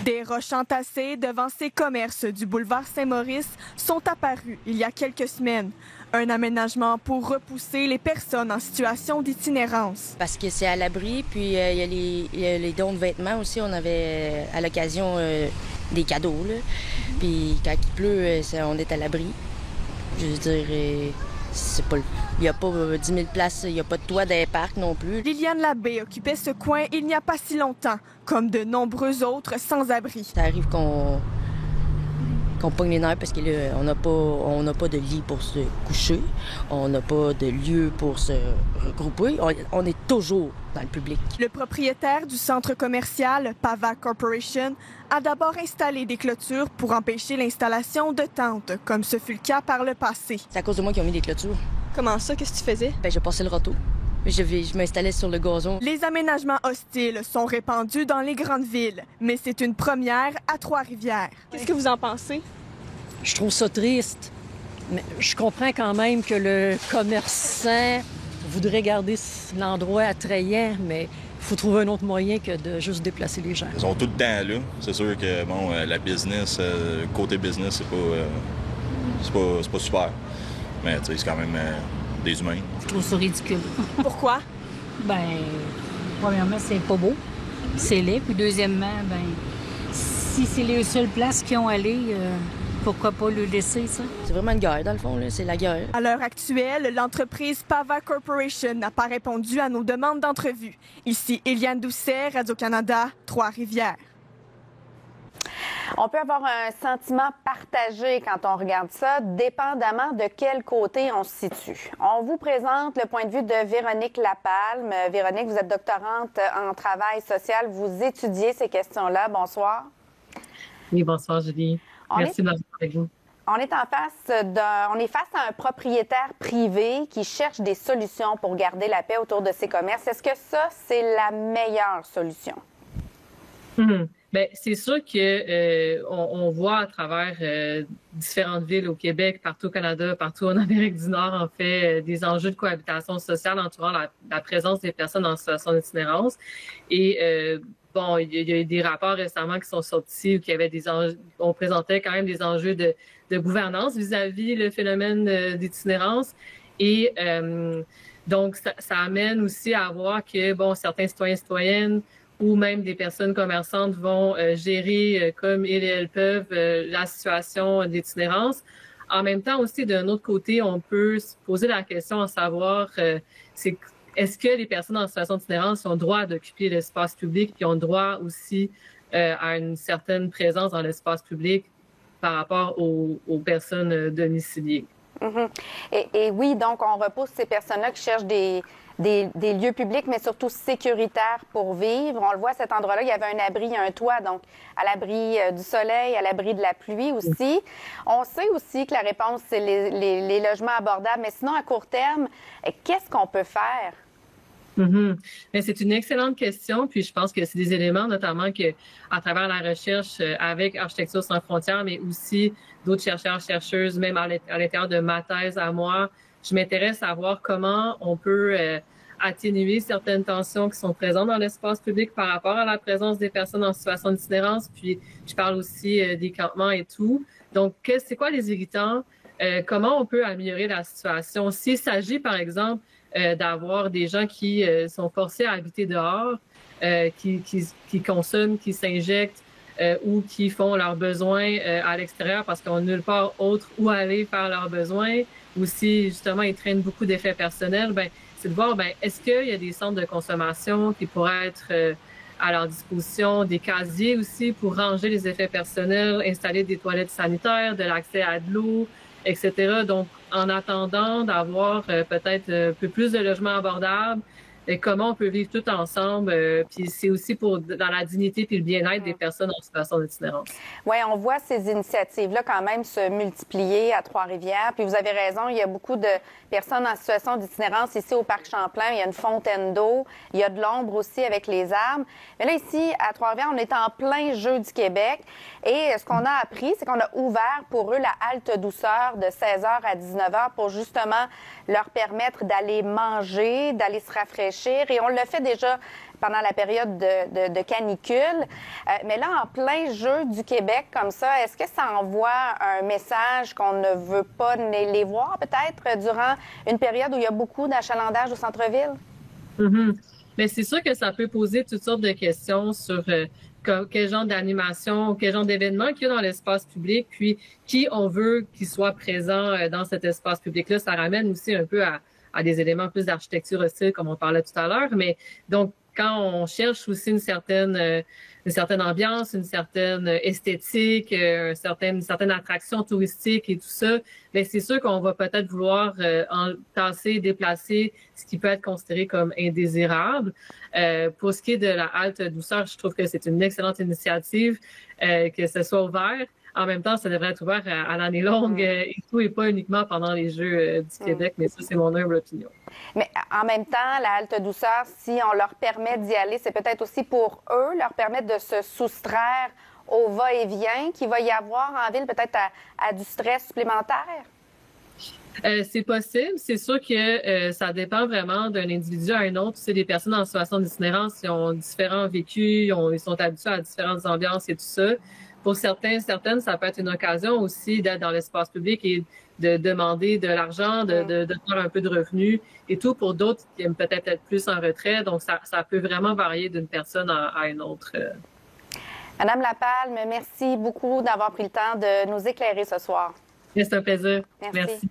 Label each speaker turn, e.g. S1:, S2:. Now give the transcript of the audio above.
S1: Des roches entassées devant ces commerces du boulevard Saint-Maurice sont apparus il y a quelques semaines. Un aménagement pour repousser les personnes en situation d'itinérance.
S2: Parce que c'est à l'abri, puis il y a les dons de vêtements aussi. On avait à l'occasion des cadeaux, là. Puis quand il pleut, on est à l'abri. Je veux dire, il n'y a pas 10 000 places, il n'y a pas de toit dans les parcs non plus.
S1: Liliane Labbé occupait ce coin il n'y a pas si longtemps, comme de nombreux autres sans-abri.
S2: Ça arrive qu'on pogne les nerfs parce que là, on n'a pas de lit pour se coucher, on n'a pas de lieu pour se regrouper. On est toujours dans le public.
S1: Le propriétaire du centre commercial, Pava Corporation, a d'abord installé des clôtures pour empêcher l'installation de tentes, comme ce fut le cas par le passé.
S2: C'est à cause de moi qu'ils ont mis des clôtures.
S1: Comment ça? Qu'est-ce que tu faisais?
S2: Je passais le râteau. Je m'installais sur le gazon.
S1: Les aménagements hostiles sont répandus dans les grandes villes, mais c'est une première à Trois-Rivières. Qu'est-ce que vous en pensez?
S3: Je trouve ça triste, mais je comprends quand même que le commerçant voudrait garder l'endroit attrayant, mais il faut trouver un autre moyen que de juste déplacer les gens.
S4: Ils sont tout le temps là. C'est sûr que bon, la business, côté business, c'est pas super. Mais tu sais, c'est quand même des humains.
S5: Je trouve ça ridicule.
S1: Pourquoi?
S5: Premièrement, c'est pas beau. C'est laid. Puis deuxièmement, si c'est les seules places qui ont allé, pourquoi pas le laisser, ça?
S2: C'est vraiment une guerre, dans le fond, là. C'est la guerre.
S1: À l'heure actuelle, l'entreprise Pava Corporation n'a pas répondu à nos demandes d'entrevue. Ici, Eliane Doucet, Radio-Canada, Trois-Rivières.
S6: On peut avoir un sentiment partagé quand on regarde ça, dépendamment de quel côté on se situe. On vous présente le point de vue de Véronique Lapalme. Véronique, vous êtes doctorante en travail social. Vous étudiez ces questions-là. Bonsoir.
S7: Oui, bonsoir, Julie. Merci d'avoir avec vous.
S6: On est face à un propriétaire privé qui cherche des solutions pour garder la paix autour de ses commerces. Est-ce que ça, c'est la meilleure solution?
S7: Bien, c'est sûr que on voit à travers différentes villes au Québec, partout au Canada, partout en Amérique du Nord, en fait, des enjeux de cohabitation sociale entourant la présence des personnes en situation d'itinérance. Et bon, il y a eu des rapports récemment qui sont sortis où il y avait des enjeux, on présentait quand même des enjeux de gouvernance vis-à-vis le phénomène d'itinérance. Et donc, ça amène aussi à voir que, bon, certains citoyens et citoyennes ou même des personnes commerçantes vont gérer comme elles peuvent la situation d'itinérance. En même temps aussi, d'un autre côté, on peut se poser la question à savoir est-ce que les personnes en situation d'itinérance ont droit d'occuper l'espace public puis ont droit aussi à une certaine présence dans l'espace public par rapport aux personnes domiciliées.
S6: Mm-hmm. Et oui, donc on repousse ces personnes-là qui cherchent des lieux publics, mais surtout sécuritaires pour vivre. On le voit, à cet endroit-là, il y avait un abri, un toit, donc à l'abri du soleil, à l'abri de la pluie aussi. On sait aussi que la réponse, c'est les logements abordables, mais sinon, à court terme, qu'est-ce qu'on peut faire?
S7: Mais c'est une excellente question, puis je pense que c'est des éléments notamment que à travers la recherche avec Architecture sans frontières, mais aussi d'autres chercheurs, chercheuses, même à l'intérieur de ma thèse à moi, je m'intéresse à voir comment on peut atténuer certaines tensions qui sont présentes dans l'espace public par rapport à la présence des personnes en situation d'itinérance, puis je parle aussi des campements et tout. Donc, c'est quoi les irritants? Comment on peut améliorer la situation? S'il s'agit, par exemple, d'avoir des gens qui sont forcés à habiter dehors, qui consomment, qui s'injectent ou qui font leurs besoins à l'extérieur parce qu'on n'a nulle part autre où aller faire leurs besoins, ou si justement ils traînent beaucoup d'effets personnels, c'est de voir est-ce qu'il y a des centres de consommation qui pourraient être à leur disposition, des casiers aussi pour ranger les effets personnels, installer des toilettes sanitaires, de l'accès à de l'eau, etc. Donc, en attendant d'avoir peut-être un peu plus de logements abordables, et comment on peut vivre tout ensemble, puis c'est aussi dans la dignité puis le bien-être des personnes en situation d'itinérance.
S6: Oui, on voit ces initiatives-là quand même se multiplier à Trois-Rivières. Puis vous avez raison, il y a beaucoup de personnes en situation d'itinérance ici au Parc Champlain. Il y a une fontaine d'eau, il y a de l'ombre aussi avec les arbres. Mais là, ici, à Trois-Rivières, on est en plein jeu du Québec. Et ce qu'on a appris, c'est qu'on a ouvert pour eux la halte douceur de 16h à 19h pour justement leur permettre d'aller manger, d'aller se rafraîchir. Et on le fait déjà pendant la période de canicule. Mais là, en plein jeu du Québec comme ça, est-ce que ça envoie un message qu'on ne veut pas les voir peut-être durant une période où il y a beaucoup d'achalandage au centre-ville?
S7: Mm-hmm. Mais c'est sûr que ça peut poser toutes sortes de questions sur quel genre d'animation, quel genre d'événement qu'il y a dans l'espace public, puis qui on veut qu'il soit présent dans cet espace public-là. Ça ramène aussi un peu à des éléments plus d'architecture hostile, comme on parlait tout à l'heure. Mais donc, quand on cherche aussi une certaine ambiance, une certaine esthétique, une certaine attraction touristique et tout ça, bien, c'est sûr qu'on va peut-être vouloir entasser, déplacer ce qui peut être considéré comme indésirable. Pour ce qui est de la halte douceur, je trouve que c'est une excellente initiative que ce soit ouvert. En même temps, ça devrait être ouvert à l'année longue et tout, et pas uniquement pendant les Jeux du Québec, mais ça, c'est mon humble opinion.
S6: Mais en même temps, la halte douceur, si on leur permet d'y aller, c'est peut-être aussi pour eux, leur permettre de se soustraire au va-et-vient qu'il va y avoir en ville, peut-être à du stress supplémentaire?
S7: C'est possible. C'est sûr que ça dépend vraiment d'un individu à un autre. C'est des personnes en situation d'itinérance qui ont différents vécus, ils sont habitués à différentes ambiances et tout ça. Pour certaines, ça peut être une occasion aussi d'être dans l'espace public et de demander de l'argent, de faire un peu de revenus et tout. Pour d'autres qui aiment peut-être être plus en retrait. Donc, ça peut vraiment varier d'une personne à une autre.
S6: Madame Lapalme, merci beaucoup d'avoir pris le temps de nous éclairer ce soir.
S7: C'est un plaisir.
S6: Merci.